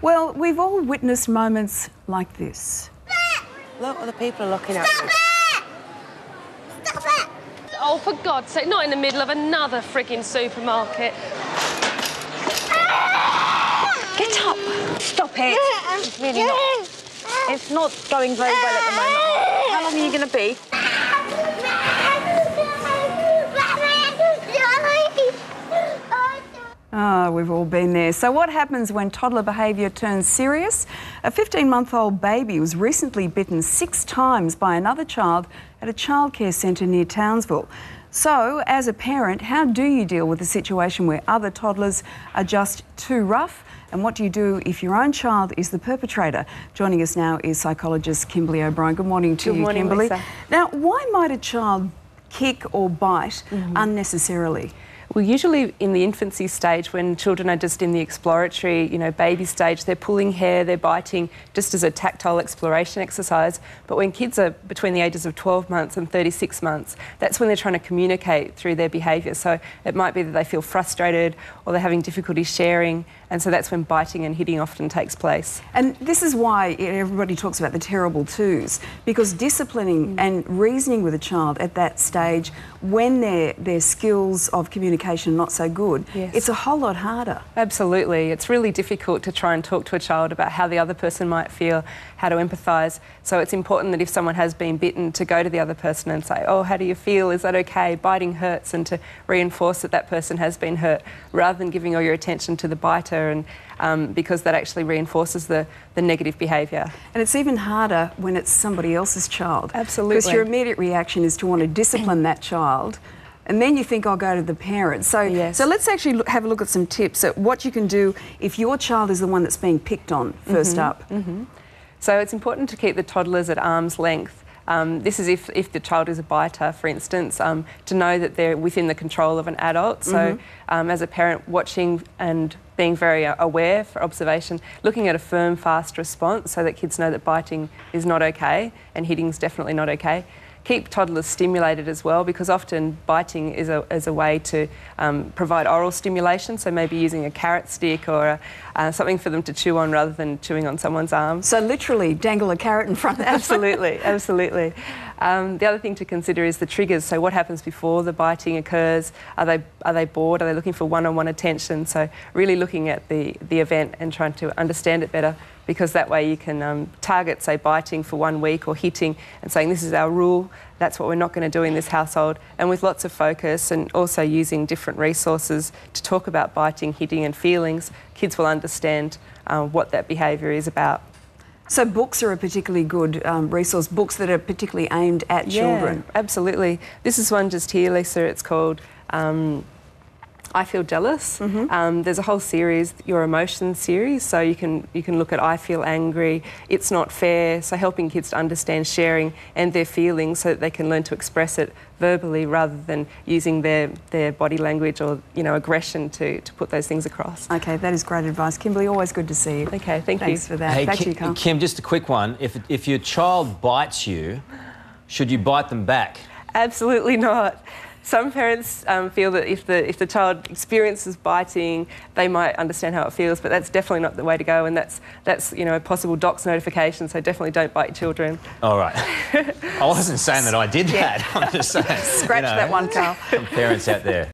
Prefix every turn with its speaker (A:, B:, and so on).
A: Well, we've all witnessed moments like this.
B: Look, other people are looking at you.
C: Stop it!
D: Oh, for God's sake, not in the middle of another frigging supermarket.
B: Get up! Stop it! It's really not. It's not going very well at the moment. How long are you going to be?
A: Ah, we've all been there. So what happens when toddler behaviour turns serious? A 15-month-old baby was recently bitten 6 times by another child at a childcare centre near Townsville. So, as a parent, how do you deal with a situation where other toddlers are just too rough? And what do you do if your own child is the perpetrator? Joining us now is psychologist Kimberley OBrien. Good morning to you, Kimberley.
D: Lisa.
A: Now, why might a child kick or bite unnecessarily?
D: Well, usually in the infancy stage, when children are just in the exploratory, baby stage, they're pulling hair, they're biting, just as a tactile exploration exercise. But when kids are between the ages of 12 months and 36 months, that's when they're trying to communicate through their behaviour. So it might be that they feel frustrated or they're having difficulty sharing, and so that's when biting and hitting often takes place.
A: And this is why everybody talks about the terrible twos, because disciplining and reasoning with a child at that stage, when their skills of communication are not so good, it's a whole lot harder.
D: Absolutely. It's really difficult to try and talk to a child about how the other person might feel, how to empathise. So it's important that if someone has been bitten, to go to the other person and say, oh, how do you feel? Is that okay? Biting hurts, and to reinforce that that person has been hurt, rather than giving all your attention to the biter, and because that actually reinforces the negative behaviour.
A: And it's even harder when it's somebody else's child.
D: Absolutely.
A: Because your immediate reaction is to want to discipline that child, and then you think, I'll go to the parents. So, so let's actually have a look at some tips at what you can do if your child is the one that's being picked on first up.
D: So it's important to keep the toddlers at arm's length. This is if the child is a biter, for instance, to know that they're within the control of an adult. So as a parent, watching and being very aware for observation, looking at a firm, fast response so that kids know that biting is not okay and hitting is definitely not okay. Keep toddlers stimulated as well, because often biting is a way to provide oral stimulation, so maybe using a carrot stick or something for them to chew on rather than chewing on someone's arm.
A: So literally dangle a carrot in front of them.
D: Absolutely, absolutely. The other thing to consider is the triggers. So what happens before the biting occurs? Are they bored? Are they looking for one-on-one attention? So really looking at the event and trying to understand it better, because that way you can target, say, biting for 1 week or hitting and saying, this is our rule, that's what we're not going to do in this household, and with lots of focus and also using different resources to talk about biting, hitting and feelings, kids will understand what that behaviour is about.
A: So books are a particularly good resource, books that are particularly aimed at children.
D: Absolutely. This is one just here, Lisa. It's called I Feel Jealous. There's a whole series, Your Emotions series, so you can look at I Feel Angry, It's Not Fair, so helping kids to understand sharing and their feelings so that they can learn to express it verbally rather than using their body language or aggression to put those things across.
A: Okay, that is great advice. Kimberley, always good to see you.
D: Okay, thanks
A: you. Thanks for that.
E: Hey,
A: Back to you, Carl.
E: Kim, just a quick one. If your child bites you, should you bite them back?
D: Absolutely not. Some parents feel that if the child experiences biting, they might understand how it feels, but that's definitely not the way to go, and that's a possible DOCS notification, so definitely don't bite your children.
E: All right. I wasn't saying that I did that. I'm just saying.
A: Scratch that one, Carl.
E: Some parents out there.